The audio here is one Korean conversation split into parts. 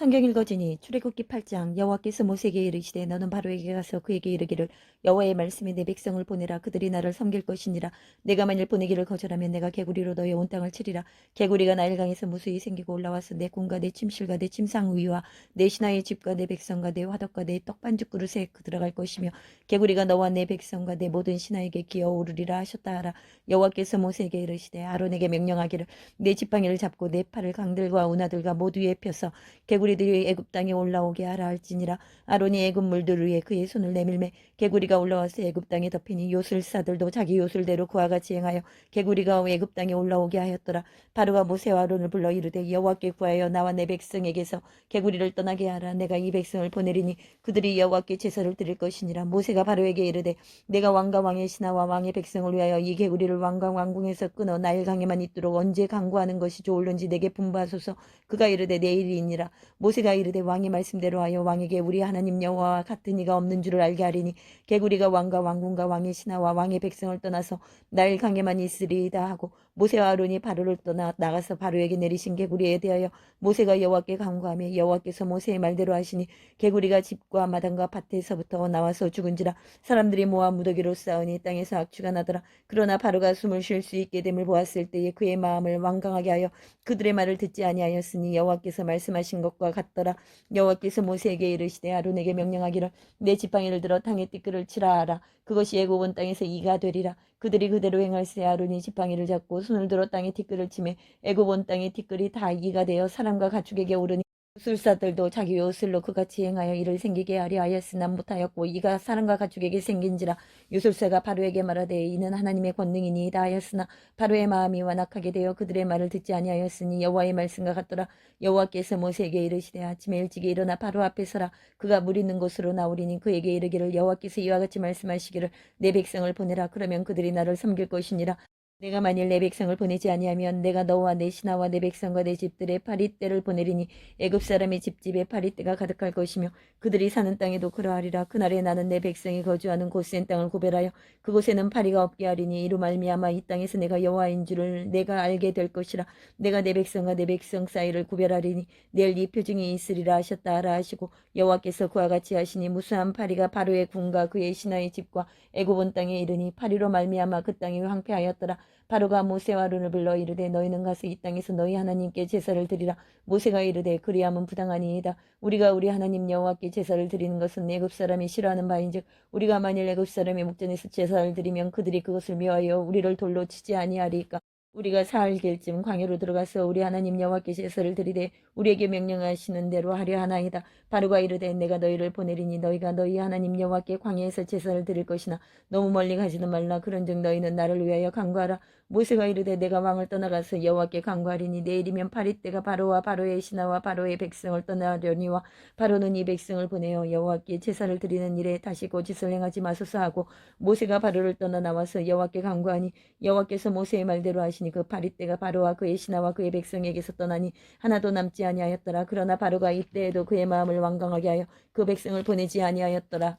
성경 읽어지니 출애굽기 8장 여호와께서 모세에게 이르시되 너는 바로에게 가서 그에게 이르기를 여호와의 말씀이 내 백성을 보내라 그들이 나를 섬길 것이니라. 내가 만일 보내기를 거절하면 내가 개구리로 너의 온 땅을 치리라. 개구리가 나일강에서 무수히 생기고 올라와서 내 궁과 내 침실과 내 침상 위와 내 신하의 집과 내 백성과 내 화덕과 내 떡반죽 그릇에 들어갈 것이며 개구리가 너와 내 백성과 내 모든 신하에게 기어오르리라 하셨다 하라. 여호와께서 모세에게 이르시되 아론에게 명령하기를 내 지팡이를 잡고 내 팔을 강들과 운하들과 모두 위에 펴서 개구리들이 애굽 땅에 올라오게 하라 할지니라. 아론이 애굽 물들 위에 그의 손을 내밀매 개구리가 올라와서 애굽 땅에 덮이니 요술사들도 자기 요술대로 그와 같이 행하여 개구리가 애굽 땅에 올라오게 하였더라. 바로가 모세와 아론을 불러 이르되 여호와께 구하여 나와 내 백성에게서 개구리를 떠나게 하라. 내가 이 백성을 보내리니 그들이 여호와께 제사를 드릴 것이니라. 모세가 바로에게 이르되 내가 왕과 왕의 신하와 왕의 백성을 위하여 이 개구리를 왕과 왕궁에서 끊어 나일강에만 있도록 언제 강구하는 것이 좋을는지 내게 분부하소서. 그가 이르되 내일이니라. 모세가 이르되 왕의 말씀대로 하여 왕에게 우리 하나님 여호와와 같은 이가 없는 줄을 알게 하리니 개구리가 왕과 왕궁과 왕의 신하와 왕의 백성을 떠나서 나일강에만 있으리이다 하고 모세와 아론이 바로를 떠나 나가서 바로에게 내리신 개구리에 대하여 모세가 여호와께 간구하며 여호와께서 모세의 말대로 하시니 개구리가 집과 마당과 밭에서부터 나와서 죽은지라. 사람들이 모아 무더기로 쌓으니 땅에서 악취가 나더라. 그러나 바로가 숨을 쉴 수 있게 됨을 보았을 때에 그의 마음을 완강하게 하여 그들의 말을 듣지 아니하였으니 여호와께서 말씀하신 것과 같더라. 여호와께서 모세에게 이르시되 아론에게 명령하기를 내 지팡이를 들어 땅에 티끌을 치라 하라. 그것이 애굽 온 땅에서 이가 되리라. 그들이 그대로 행할세. 아론이 지팡이를 잡고 손을 들어 땅에 티끌을 치매 애굽 온 땅의 티끌이 다 이가 되어 사람과 가축에게 오르니 술사들도 자기 요술로 그같이 행하여 이를 생기게 하려 하였으나 못하였고 이가 사람과 가축에게 생긴지라. 유술사가 바로에게 말하되 이는 하나님의 권능이니이다 하였으나 바로의 마음이 완악하게 되어 그들의 말을 듣지 아니하였으니 여호와의 말씀과 같더라. 여호와께서 모세에게 이르시되 아침에 일찍이 일어나 바로 앞에 서라. 그가 물 있는 곳으로 나오리니 그에게 이르기를 여호와께서 이와 같이 말씀하시기를 내 백성을 보내라. 그러면 그들이 나를 섬길 것이니라. 내가 만일 내 백성을 보내지 아니하면 내가 너와 내 신하와 내 백성과 내 집들의 파리떼를 보내리니 애굽 사람의 집집에 파리떼가 가득할 것이며 그들이 사는 땅에도 그러하리라. 그날에 나는 내 백성이 거주하는 곧센 땅을 구별하여 그곳에는 파리가 없게 하리니 이로 말미암아 이 땅에서 내가 여호와인 줄을 내가 알게 될 것이라. 내가 내 백성과 내 백성 사이를 구별하리니 내일 이 표징이 있으리라 하셨다 하라 하시고 여호와께서 그와 같이 하시니 무수한 파리가 바로의 궁과 그의 신하의 집과 애굽 온 땅에 이르니 파리로 말미암아 그 땅이 황폐하였더라. 바로가 모세와 아론을 불러 이르되 너희는 가서 이 땅에서 너희 하나님께 제사를 드리라. 모세가 이르되 그리함은 부당하니이다. 우리가 우리 하나님 여호와께 제사를 드리는 것은 애굽 사람이 싫어하는 바인즉 우리가 만일 애굽 사람의 목전에서 제사를 드리면 그들이 그것을 미워하여 우리를 돌로 치지 아니하리까. 우리가 사흘길쯤 광야로 들어가서 우리 하나님 여호와께 제사를 드리되 우리에게 명령하시는 대로 하려 하나이다. 바로가 이르되 내가 너희를 보내리니 너희가 너희 하나님 여호와께 광야에서 제사를 드릴 것이나 너무 멀리 가지는 말라. 그런즉 너희는 나를 위하여 간구하라. 모세가 이르되 내가 왕을 떠나가서 여호와께 간구하리니 내일이면 파리떼가 바로와 바로의 신하와 바로의 백성을 떠나려니와 바로는 이 백성을 보내어 여호와께 제사를 드리는 일에 다시 고짓을 행하지 마소서 하고 모세가 바로를 떠나 나와서 여호와께 간구하니 여호와께서 모세의 말대로 하시니 그 파리떼가 바로와 그의 신하와 그의 백성에게서 떠나니 하나도 남지 아니하였더라. 그러나 바로가 이때에도 그의 마음을 완강하게 하여 그 백성을 보내지 아니하였더라.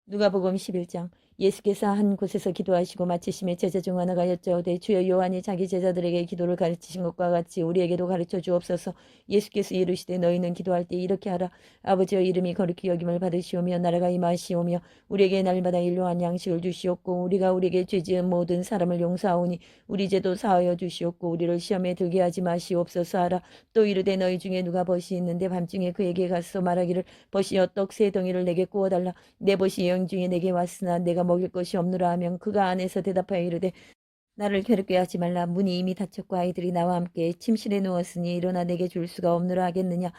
누가복음 11장. 예수께서 한 곳에서 기도하시고 마치심에 제자 중 하나가 여짜오되 주여 요한이 자기 제자들에게 기도를 가르치신 것과 같이 우리에게도 가르쳐 주옵소서. 예수께서 이르시되 너희는 기도할 때 이렇게 하라. 아버지여 이름이 거룩히 여김을 받으시오며 나라가 임하시오며 우리에게 날마다 일용할 양식을 주시옵고 우리가 우리에게 죄지은 모든 사람을 용서하오니 우리 죄도 사하여 주시옵고 우리를 시험에 들게 하지 마시옵소서 하라. 또 이르되 너희 중에 누가 벗이 있는데 밤중에 그에게 가서 말하기를 벗이여 떡 세 덩이를 내게 구워달라. 내 벗이 영중에 내게 왔으나 내가 먹일 것이 없노라 하면 그가 안에서 대답하여 이르되 나를 괴롭게 하지 말라. 문이 이미 닫혔고 아이들이 나와 함께 침실에 누웠으니 일어나 내게 줄 수가 없노라 하겠느냐.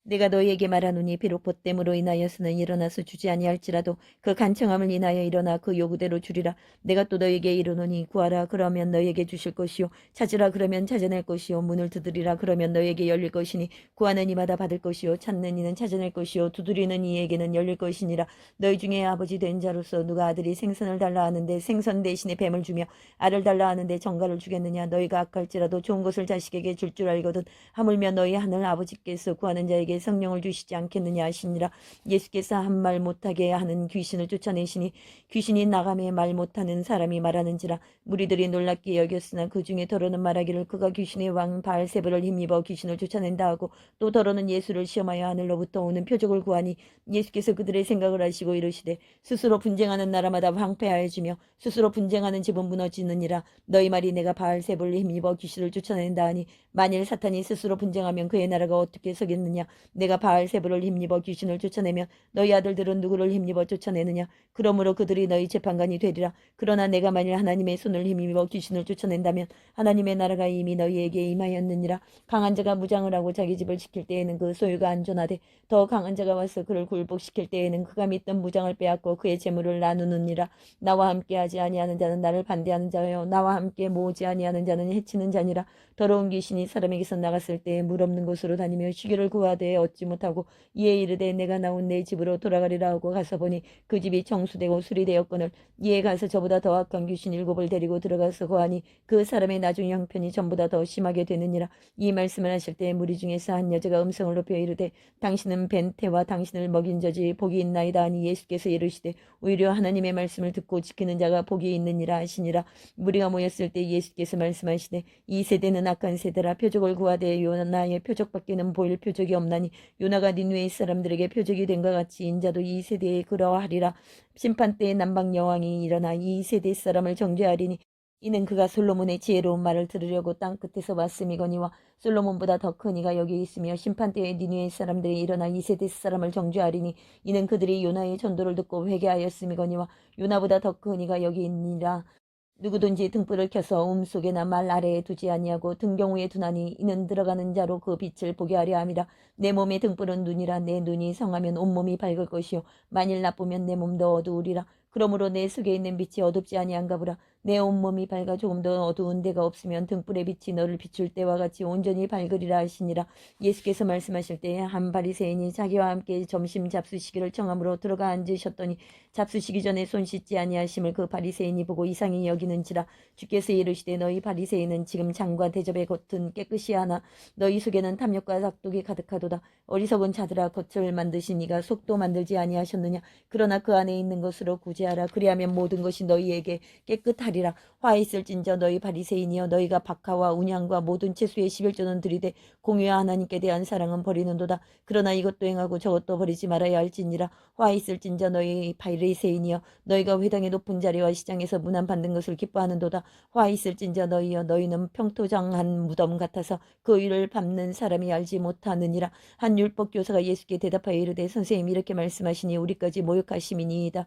내가 너희에게 말하노니 비록 보됨으로 인하여서는 일어나서 주지 아니할지라도 그 간청함을 인하여 일어나 그 요구대로 주리라. 내가 또 너희에게 이르노니 구하라 그러면 너희에게 주실 것이요 찾으라 그러면 찾아낼 것이요 문을 두드리라 그러면 너희에게 열릴 것이니 구하는 이마다 받을 것이요 찾는 이는 찾아낼 것이요 두드리는 이에게는 열릴 것이니라. 너희 중에 아버지 된 자로서 누가 아들이 생선을 달라 하는데 생선 대신에 뱀을 주며 알을 달라 하는데 정갈을 주겠느냐. 너희가 악할지라도 좋은 것을 자식에게 줄 알거든 하물며 너희 하늘 아버지께서 구하는 자에게 너희에게 성령을 주시지 않겠느냐 하시니라. 예수께서 한 말 못하게 하는 귀신을 쫓아내시니 귀신이 나가매 말 못하는 사람이 말하는지라. 무리들이 놀랍게 여겼으나 그 중에 더러는 말하기를 그가 귀신의 왕 바알세불을 힘입어 귀신을 쫓아낸다 하고, 또 더러는 예수를 시험하여 하늘로부터 오는 표적을 구하니 예수께서 그들의 생각을 아시고 이르시되 스스로 분쟁하는 나라마다 황폐하여 지며 스스로 분쟁하는 집은 무너지느니라. 너희 말이 내가 바알세불을 힘입어 귀신을 쫓아낸다 하니 만일 사탄이 스스로 분쟁하면 그의 나라가 어떻게 서겠느냐. 내가 바알세불을 힘입어 귀신을 쫓아내면 너희 아들들은 누구를 힘입어 쫓아내느냐. 그러므로 그들이 너희 재판관이 되리라. 그러나 내가 만일 하나님의 손을 힘입어 귀신을 쫓아낸다면 하나님의 나라가 이미 너희에게 임하였느니라. 강한 자가 무장을 하고 자기 집을 지킬 때에는 그 소유가 안전하되 더 강한 자가 와서 그를 굴복시킬 때에는 그가 믿던 무장을 빼앗고 그의 재물을 나누느니라. 나와 함께 하지 아니하는 자는 나를 반대하는 자요 나와 함께 모으지 아니하는 자는 해치는 자니라. 더러운 귀신이 사람에게서 나갔을 때에 물 없는 곳으로 다니며 쉬기를 구하되 얻지 못하고 이에 이르되 내가 나온 내 집으로 돌아가리라 하고 가서 보니 그 집이 정수되고 수리되었거늘 이에 가서 저보다 더 악한 귀신 7을 데리고 들어가서 거하니 그 사람의 나중 형편이 전보다 더 심하게 되느니라. 이 말씀을 하실 때 무리 중에서 한 여자가 음성을 높여 이르되 당신은 벤테와 당신을 먹인 자지 복이 있나이다 하니 예수께서 이르시되 오히려 하나님의 말씀을 듣고 지키는 자가 복이 있느니라 하시니라. 무리가 모였을 때 예수께서 말씀하시되 이 세대는 악한 세대라. 표적을 구하되 요나의 표적밖에는 보일 표적이 없나니 요나가 니느웨 사람들에게 표적이 된 것 같이 인자도 이 세대에 그러하리라. 심판 때에 남방 여왕이 일어나 이 세대 사람을 정죄하리니 이는 그가 솔로몬의 지혜로운 말을 들으려고 땅 끝에서 왔음이거니와 솔로몬보다 더 큰 이가 여기 있으며 심판 때에 니느웨 사람들이 일어나 이 세대 사람을 정죄하리니 이는 그들이 요나의 전도를 듣고 회개하였음이거니와 요나보다 더 큰 이가 여기 있니라. 누구든지 등불을 켜서 속에나 말 아래에 두지 아니하고 등경 위에 두나니 이는 들어가는 자로 그 빛을 보게 하려 함이라. 내 몸의 등불은 눈이라. 내 눈이 성하면 온몸이 밝을 것이요 만일 나쁘면 내 몸도 어두우리라. 그러므로 내 속에 있는 빛이 어둡지 아니한가 보라. 내 온몸이 밝아 조금 더 어두운 데가 없으면 등불의 빛이 너를 비출 때와 같이 온전히 밝으리라 하시니라. 예수께서 말씀하실 때에 한 바리새인이 자기와 함께 점심 잡수시기를 청함으로 들어가 앉으셨더니 잡수시기 전에 손 씻지 아니하심을 그 바리새인이 보고 이상히 여기는지라. 주께서 이르시되 너희 바리새인은 지금 장과 대접의 겉은 깨끗이 하나 너희 속에는 탐욕과 악독이 가득하도다. 어리석은 자들아 겉을 만드신 이가 속도 만들지 아니하셨느냐. 그러나 그 안에 있는 것으로 구제하라. 그리하면 모든 것이 너희에게 깨끗하리라. 화 있을진저 너희 바리새인이여 너희가 박하와 운양과 모든 채수의 11조는 들이되 공의와 하나님께 대한 사랑은 버리는도다. 그러나 이것도 행하고 저것도 버리지 말아야 할지니라. 화 있을진저 너희 바리새인이여 너희가 회당의 높은 자리와 시장에서 문안 받는 것을 기뻐하는도다. 화 있을진저 너희여 너희는 평토장한 무덤 같아서 그 일을 밟는 사람이 알지 못하느니라. 한 율법 교사가 예수께 대답하여 이르되 선생님 이렇게 말씀하시니 우리까지 모욕하심이니이다.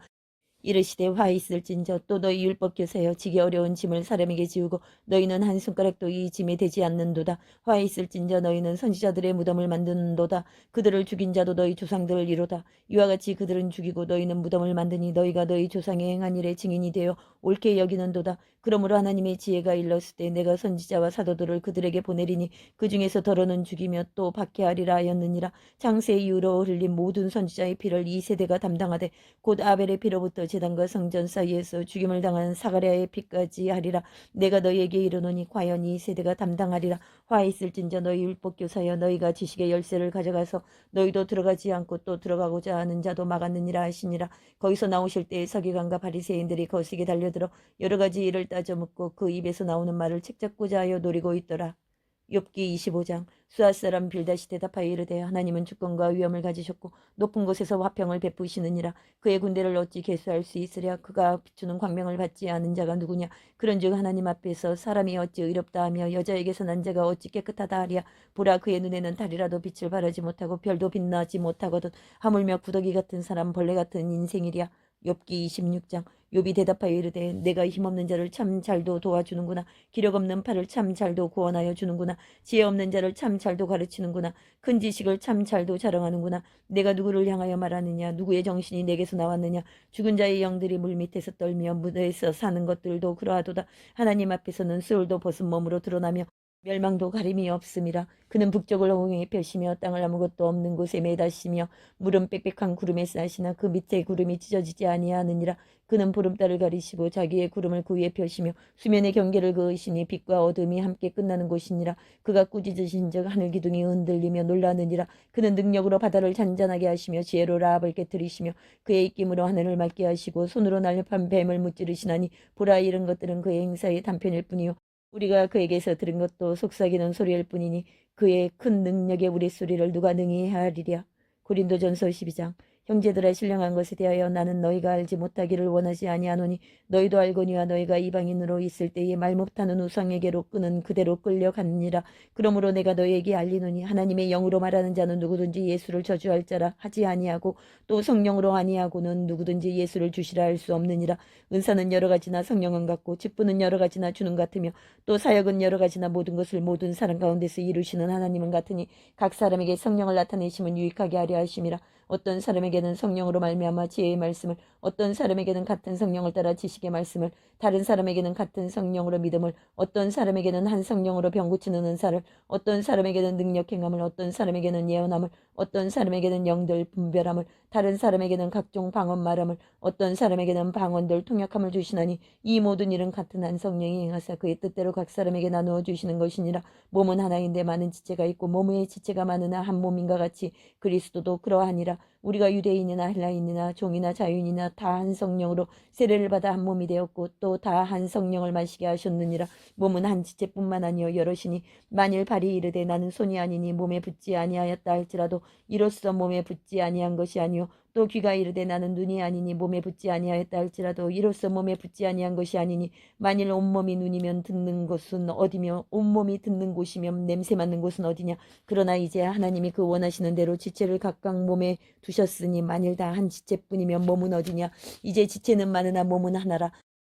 이르시되 화 있을진저 또 너희 율법교사여 지기 어려운 짐을 사람에게 지우고 너희는 한 손가락도 이 짐에 대지 않는도다. 화 있을진저 너희는 선지자들의 무덤을 만드는도다. 그들을 죽인 자도 너희 조상들을 이로다. 이와 같이 그들은 죽이고 너희는 무덤을 만드니 너희가 너희 조상의 행한 일의 증인이 되어 옳게 여기는도다. 그러므로 하나님의 지혜가 일렀을 때 내가 선지자와 사도들을 그들에게 보내리니 그 중에서 더러는 죽이며 또 박해하리라 하였느니라. 창세 이후로 흘린 모든 선지자의 피를 이 세대가 담당하되 곧 아벨의 피로부터 제단과 성전 사이에서 죽임을 당한 사가랴의 피까지 하리라. 내가 너희에게 이르노니 과연 이 세대가 담당하리라. 화 있을진저 너희 율법교사여 너희가 지식의 열쇠를 가져가서 너희도 들어가지 않고 또 들어가고자 하는 자도 막았느니라 하시니라. 거기서 나오실 때에 서기관과 바리새인들이 거시기 달려들어 여러 가지 일을 따져 묻고 그 입에서 나오는 말을 책잡고자 하여 노리고 있더라. 욥기 25장. 수앗 사람 빌닷이 대답하여 이르되 하나님은 주권과 위엄을 가지셨고 높은 곳에서 화평을 베푸시느니라. 그의 군대를 어찌 계수할 수 있으랴. 그가 비추는 광명을 받지 않은 자가 누구냐. 그런즉 하나님 앞에서 사람이 어찌 의롭다 하며 여자에게서 난 자가 어찌 깨끗하다 하랴. 보라 그의 눈에는 달이라도 빛을 발하지 못하고 별도 빛나지 못하거든 하물며 구더기 같은 사람 벌레 같은 인생이랴. 욥기 26장. 욥이 대답하여 이르되 내가 힘없는 자를 참 잘도 도와주는구나. 기력 없는 팔을 참 잘도 구원하여 주는구나. 지혜 없는 자를 참 잘도 가르치는구나. 큰 지식을 참 잘도 자랑하는구나. 내가 누구를 향하여 말하느냐. 누구의 정신이 내게서 나왔느냐. 죽은 자의 영들이 물밑에서 떨며 무대에서 사는 것들도 그러하도다. 하나님 앞에서는 수울도 벗은 몸으로 드러나며 멸망도 가림이 없음이라. 그는 북쪽을 호응에 펴시며 땅을 아무것도 없는 곳에 매다시며 물은 빽빽한 구름에 싸시나 그 밑에 구름이 찢어지지 아니하느니라. 그는 보름달을 가리시고 자기의 구름을 그 위에 펴시며 수면의 경계를 그으시니 빛과 어둠이 함께 끝나는 곳이니라. 그가 꾸짖으신즉 하늘 기둥이 흔들리며 놀라느니라. 그는 능력으로 바다를 잔잔하게 하시며 지혜로 라합을 깨뜨리시며 그의 입김으로 하늘을 맑게 하시고 손으로 날렵한 뱀을 무찌르시나니 보라 이런 것들은 그의 행사의 단편일 뿐이요 우리가 그에게서 들은 것도 속삭이는 소리일 뿐이니 그의 큰 능력에 우리 소리를 누가 능히 헤아리랴. 고린도전서 12장. 형제들아 신령한 것에 대하여 나는 너희가 알지 못하기를 원하지 아니하노니 너희도 알거니와 너희가 이방인으로 있을 때에 말 못하는 우상에게로 끄는 그대로 끌려갔느니라. 그러므로 내가 너희에게 알리노니 하나님의 영으로 말하는 자는 누구든지 예수를 저주할 자라 하지 아니하고 또 성령으로 아니하고는 누구든지 예수를 주시라 할 수 없느니라. 은사는 여러 가지나 성령은 같고 직분은 여러 가지나 주는 같으며 또 사역은 여러 가지나 모든 것을 모든 사람 가운데서 이루시는 하나님은 같으니 각 사람에게 성령을 나타내심은 유익하게 하려 하심이라. 어떤 사람에게는 성령으로 말미암아 지혜의 말씀을, 어떤 사람에게는 같은 성령을 따라 지식의 말씀을, 다른 사람에게는 같은 성령으로 믿음을, 어떤 사람에게는 한 성령으로 병 고치는 은사를, 어떤 사람에게는 능력 행함을, 어떤 사람에게는 예언함을, 어떤 사람에게는 영들 분별함을, 다른 사람에게는 각종 방언 말함을, 어떤 사람에게는 방언들 통역함을 주시나니 이 모든 일은 같은 한 성령이 행하사 그의 뜻대로 각 사람에게 나누어 주시는 것이니라. 몸은 하나인데 많은 지체가 있고 몸의 지체가 많으나 한 몸인가 같이 그리스도도 그러하니라. 우리가 유대인이나 헬라인이나 종이나 자유인이나 다 한 성령으로 세례를 받아 한 몸이 되었고 또 다 한 성령을 마시게 하셨느니라. 몸은 한 지체뿐만 아니요 여럿이니 만일 발이 이르되 나는 손이 아니니 몸에 붙지 아니하였다 할지라도 이로써 몸에 붙지 아니한 것이 아니요 또 귀가 이르되 나는 눈이 아니니 몸에 붙지 아니하였다 할지라도 이로써 몸에 붙지 아니한 것이 아니니 만일 온몸이 눈이면 듣는 곳은 어디며 온몸이 듣는 곳이면 냄새 맡는 곳은 어디냐. 그러나 이제 하나님이 그 원하시는 대로 지체를 각각 몸에 두셨으니 만일 다 한 지체뿐이면 몸은 어디냐. 이제 지체는 많으나 몸은 하나라.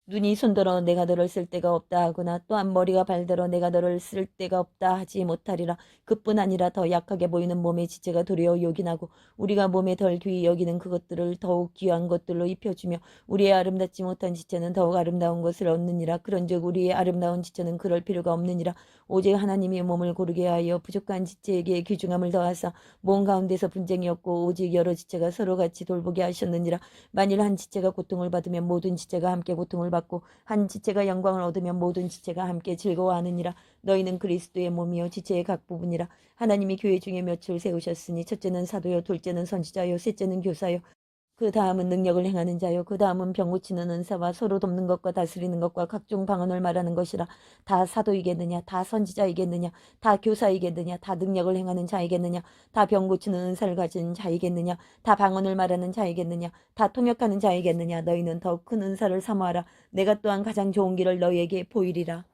눈이 손들어 내가 너를 쓸 데가 없다 하거나 또한 머리가 발들어 내가 너를 쓸 데가 없다 하지 못하리라. 그뿐 아니라 더 약하게 보이는 몸의 지체가 도리어 요긴하고 우리가 몸에 덜 귀히 여기는 그것들을 더욱 귀한 것들로 입혀주며 우리의 아름답지 못한 지체는 더욱 아름다운 것을 얻느니라. 그런즉 우리의 아름다운 지체는 그럴 필요가 없느니라. 오직 하나님이 몸을 고르게 하여 부족한 지체에게 귀중함을 더하사 몸 가운데서 분쟁이 없고 오직 여러 지체가 서로 같이 돌보게 하셨느니라. 만일 한 지체가 고통을 받으면 모든 지체가 함께 고통을 받고 한 지체가 영광을 얻으면 모든 지체가 함께 즐거워하느니라. 너희는 그리스도의 몸이요 지체의 각 부분이라. 하나님이 교회 중에 몇을 세우셨으니 첫째는 사도요 둘째는 선지자요 셋째는 교사요 그 다음은 능력을 행하는 자요 그 다음은 병 고치는 은사와 서로 돕는 것과 다스리는 것과 각종 방언을 말하는 것이라. 다 사도이겠느냐 다 선지자이겠느냐 다 교사이겠느냐 다 능력을 행하는 자이겠느냐 다 병 고치는 은사를 가진 자이겠느냐 다 방언을 말하는 자이겠느냐 다 통역하는 자이겠느냐. 너희는 더 큰 은사를 사모하라. 내가 또한 가장 좋은 길을 너희에게 보이리라.